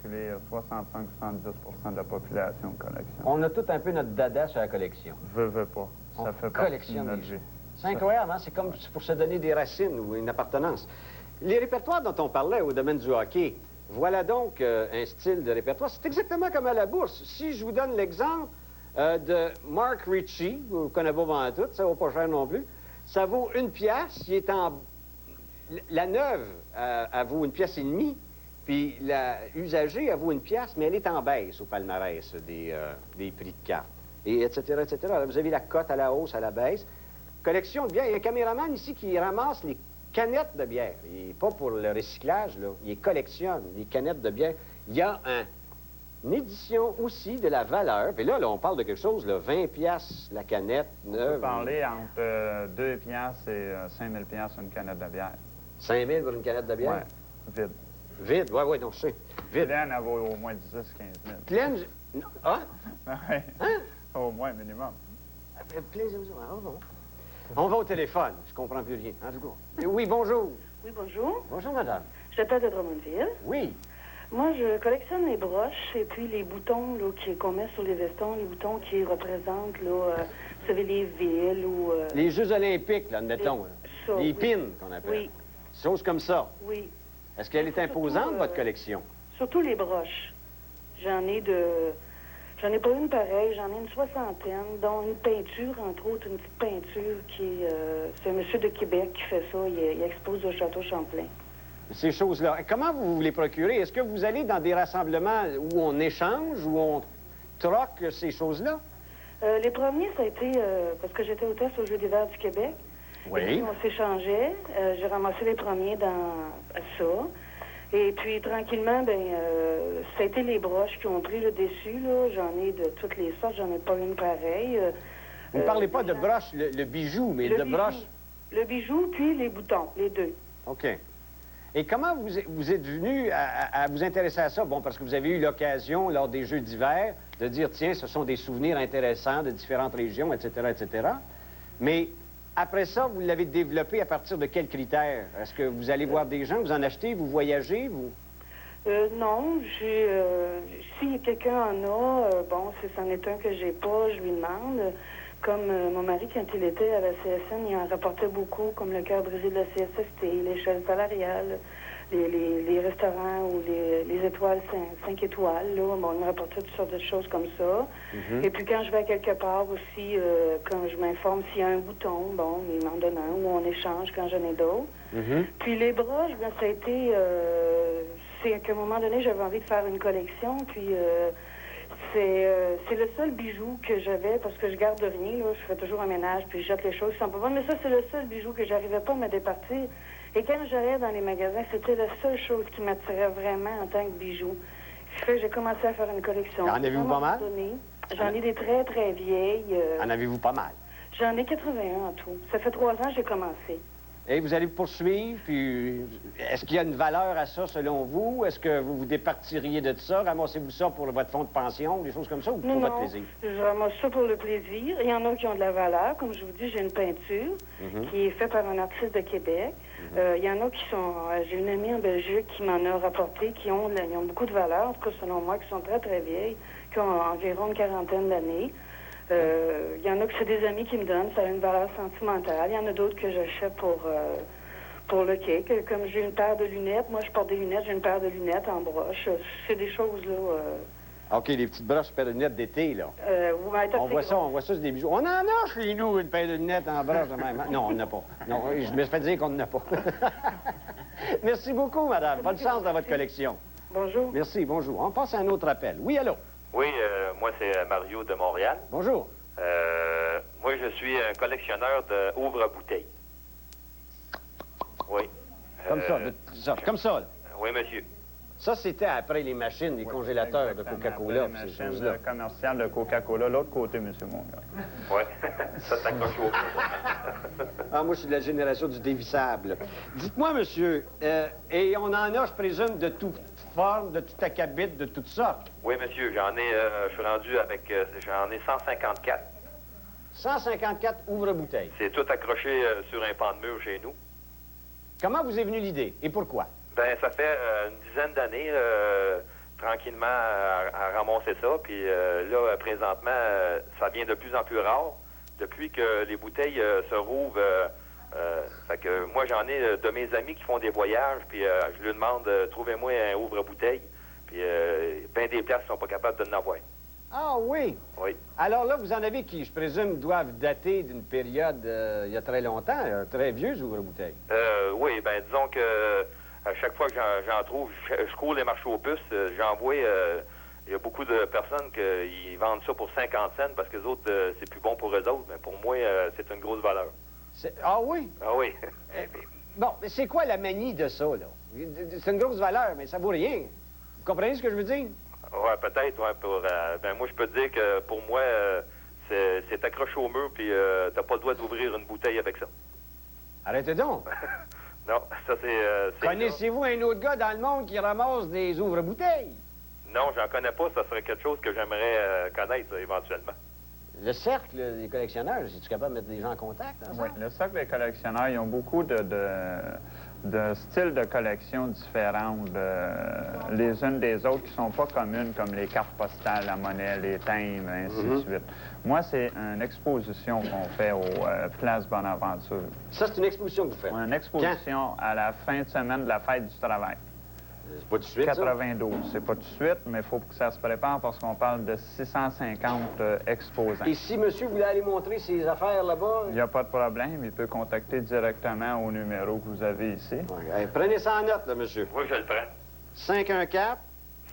calculé 65-70 de la population collection. On a tout un peu notre dada sur la collection. Veux pas. Ça fait partie de notre vie. C'est incroyable, hein? C'est comme pour se donner des racines ou une appartenance. Les répertoires dont on parlait au domaine du hockey, voilà donc un style de répertoire. C'est exactement comme à la bourse. Si je vous donne l'exemple de Mark Ritchie, vous ne connaissez pas vraiment tout, ça ne vaut pas cher non plus, ça vaut 1 pièce, il est en... La neuve, elle vaut 1 pièce et demie, puis la usagée, elle vaut 1 pièce, mais elle est en baisse au palmarès des prix de cartes, et etc., etc. Alors, vous avez la cote à la hausse, à la baisse. Collection de bière. Il y a un caméraman ici qui ramasse les canettes de bière. Il n'est pas pour le recyclage, là. Il collectionne les canettes de bière. Il y a une édition aussi de la valeur. Puis là, on parle de quelque chose, là, 20 piastres la canette neuve. On peut parler entre 2 piastres et 5 000 piastres une canette de bière. 5 000 pour une canette de bière? Oui, vide. Vide, oui, donc je sais. Vide. Pleine, elle vaut au moins 10 000 15 000. Pleine? Non. Ah? Oui. Hein? Au moins, minimum. Pleine, ah, bon. On va au téléphone. Je comprends plus rien. En tout cas. Oui, bonjour. Oui, bonjour. Bonjour, madame. J'appelle de Drummondville. Oui. Moi, je collectionne les broches et puis les boutons qu'on met sur les vestons, les boutons qui représentent, là, vous savez, les villes ou... Les Jeux olympiques, là, admettons. Les pins, qu'on appelle. Oui. Choses comme ça. Oui. Est-ce qu'elle est imposante, surtout, votre collection? Surtout les broches. J'en ai pas une pareille, j'en ai une 60aine, dont une peinture, entre autres, une petite peinture qui est... c'est un monsieur de Québec qui fait ça, il expose au Château Champlain. Ces choses-là, comment vous les procurez? Est-ce que vous allez dans des rassemblements où on échange, où on troque ces choses-là? Les premiers, ça a été... parce que j'étais hôtesse au Jeu d'hiver du Québec. Oui. Et puis, on s'échangeait. J'ai ramassé les premiers dans ça. Et puis, tranquillement, ça a été les broches qui ont pris le dessus, là. J'en ai de toutes les sortes, j'en ai pas une pareille. Vous ne parlez pas de broche, le bijou, mais de broche... Le bijou, puis les boutons, les deux. OK. Et comment vous êtes venu à vous intéresser à ça? Bon, parce que vous avez eu l'occasion, lors des Jeux d'hiver, de dire, tiens, ce sont des souvenirs intéressants de différentes régions, etc., etc. Mais après ça, vous l'avez développé à partir de quels critères? Est-ce que vous allez voir des gens, vous en achetez, vous voyagez, vous... Non, si quelqu'un en a, bon, si c'en est un que j'ai pas, je lui demande. Comme mon mari, quand il était à la CSN, il en rapportait beaucoup, comme le cœur brisé de la CSST, l'échelle salariale, les restaurants ou les étoiles 5 étoiles, là. Bon, il me rapportait toutes sortes de choses comme ça. Et puis quand je vais à quelque part aussi, quand je m'informe s'il y a un bouton, bon, il m'en donne un, ou on échange quand j'en ai d'autres. Puis les broches, ben, ça a été... c'est qu'à un moment donné, j'avais envie de faire une collection, puis... c'est le seul bijou que j'avais, parce que je garde rien, là. Je fais toujours un ménage, puis je jette les choses qui sont pas bonnes. Mais ça, c'est le seul bijou que j'arrivais pas à me départir. Et quand j'allais dans les magasins, c'était la seule chose qui m'attirait vraiment en tant que bijou. Ce qui fait que j'ai commencé à faire une collection. En avez-vous pas mal? J'en ai des très, très vieilles. En avez-vous pas mal? J'en ai 81 en tout. Ça fait 3 ans que j'ai commencé. Et vous allez poursuivre, puis est-ce qu'il y a une valeur à ça selon vous? Est-ce que vous vous départiriez de ça? Ramassez-vous ça pour votre fonds de pension, des choses comme ça, ou pour votre plaisir? Je ramasse ça pour le plaisir. Il y en a qui ont de la valeur. Comme je vous dis, j'ai une peinture qui est faite par un artiste de Québec. Il y en a qui sont... j'ai une amie en Belgique qui m'en a rapporté, ils ont beaucoup de valeur, en tout cas selon moi, qui sont très, très vieilles, qui ont environ une 40aine d'années. Il y en a que c'est des amis qui me donnent, ça a une valeur sentimentale. Il y en a d'autres que j'achète pour le cake. Comme j'ai une paire de lunettes, moi je porte des lunettes, j'ai une paire de lunettes en broche. C'est des choses, là... OK, les petites broches, paire de lunettes d'été, là. On voit ça, c'est des bijoux. On en a chez nous, une paire de lunettes en broche de même. Non, on n'en a pas. Non, je me fais dire qu'on n'en a pas. Merci beaucoup, madame. Bonne chance dans votre collection. Bonjour. Merci, bonjour. On passe à un autre appel. Oui, allô? Oui, moi, c'est Mario de Montréal. Bonjour. Moi, je suis un collectionneur de ouvre-bouteilles. Oui. Comme ça, là. Oui, monsieur. Ça, c'était après les machines, les congélateurs de Coca-Cola, ces choses-là. Le commercial de Coca-Cola, l'autre côté, monsieur Mongrain. Oui, ça s'accroche au... Ah, moi, je suis de la génération du dévissable. Dites-moi, monsieur, et on en a, je présume, de toute forme, de tout acabit, de toutes sortes? Oui, monsieur, je suis rendu avec, j'en ai 154. 154 ouvre-bouteilles. C'est tout accroché sur un pan de mur chez nous. Comment vous est venue l'idée et pourquoi? Ben, ça fait une dizaine d'années. tranquillement à ramasser ça. Puis là, présentement, ça devient de plus en plus rare. Depuis que les bouteilles se rouvrent, fait que moi, j'en ai de mes amis qui font des voyages, puis je lui demande, trouvez-moi un ouvre-bouteille. Puis ben des places ne sont pas capables de en avoir. Ah oui? Oui. Alors là, vous en avez qui, je présume, doivent dater d'une période il y a très longtemps, très vieux ouvre-bouteille. Oui, ben disons que à chaque fois que j'en trouve, je cours les marchés aux puces, j'en vois, il y a beaucoup de personnes qui vendent ça pour 50 cents parce que les autres, c'est plus bon pour eux autres, mais pour moi, c'est une grosse valeur. Ah oui? Ah oui. Bon, mais c'est quoi la manie de ça, là? C'est une grosse valeur, mais ça vaut rien. Vous comprenez ce que je veux dire? Oui, peut-être, ouais. Ben moi, je peux te dire que pour moi, c'est accroché au mur, puis t'as pas le droit d'ouvrir une bouteille avec ça. Arrêtez donc. Non, ça c'est... Connaissez-vous un autre gars dans le monde qui ramasse des ouvre-bouteilles? Non, j'en connais pas. Ça serait quelque chose que j'aimerais connaître, éventuellement. Le cercle des collectionneurs, es-tu capable de mettre des gens en contact? Oui, le cercle des collectionneurs, ils ont beaucoup de styles de collection différents les unes des autres qui sont pas communes, comme les cartes postales, la monnaie, les timbres, ainsi de suite. Moi, c'est une exposition qu'on fait aux Place Bonaventure. Ça, c'est une exposition que vous faites? Une exposition à la fin de semaine de la Fête du travail. C'est pas tout de suite, 92. C'est pas tout de suite, mais il faut que ça se prépare parce qu'on parle de 650 exposants. Et si monsieur voulait aller montrer ses affaires là-bas? Il n'y a pas de problème. Il peut contacter directement au numéro que vous avez ici. Ouais. Prenez ça en note, là, monsieur. Oui, je le prends. 514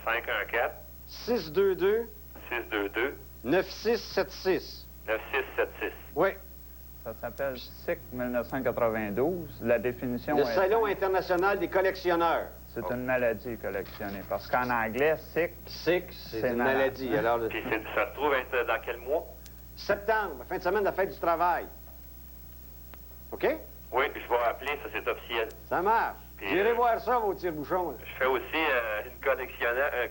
514 622 622 9676. 9676. Oui. Ça s'appelle SIC 1992. La définition Le est... Salon international des collectionneurs. C'est une maladie collectionnée. Parce qu'en anglais, SIC... SIC, c'est une malade. maladie. Alors, Puis ça se trouve être dans quel mois? septembre, fin de semaine de la fête du travail. OK? Oui, je vais appeler, ça c'est officiel. Ça marche. Puis, J'irai voir ça, vos tire-bouchons. là. Je fais aussi une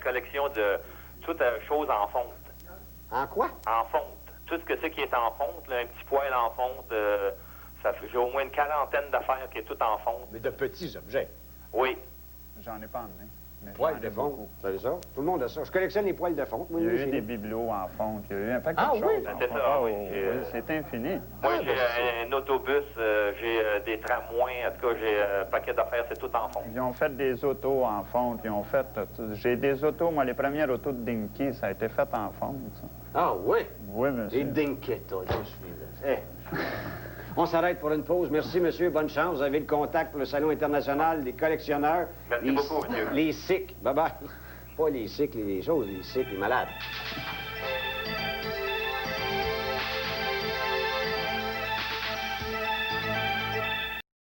collection de toutes choses en fonte. En quoi? En fonte. Tout ce que c'est qui est en fonte, là, un petit poêle en fonte, j'ai au moins une quarantaine d'affaires qui est tout en fonte. Mais de petits objets. Oui. J'en ai pas emmené. mais Poils j'en ai de fonte. beaucoup. Vous savez ça? Tout le monde a ça. Je collectionne les poils de fonte. Moi, Il y a oui, eu chez des nous. bibelots en fonte. Il y a eu un paquet Ah de oui? choses. en C'est fonte. ça, Ah oui. C'est infini. Moi, ben, j'ai c'est un autobus, j'ai des tramways, en tout cas, j'ai un paquet d'affaires, c'est tout en fonte. Ils ont fait des autos en fonte. Ils ont fait... J'ai des autos, moi, les premières autos de Dinky, ça a été fait en fonte, ça. Ah oui? Oui, monsieur. Et Dinketta, je suis là. On s'arrête pour une pause. Merci, monsieur. Bonne chance. Vous avez le contact pour le Salon international des collectionneurs. Merci beaucoup, monsieur. Les SIC. Bye-bye. Pas les SIC, les choses, les SIC, les malades.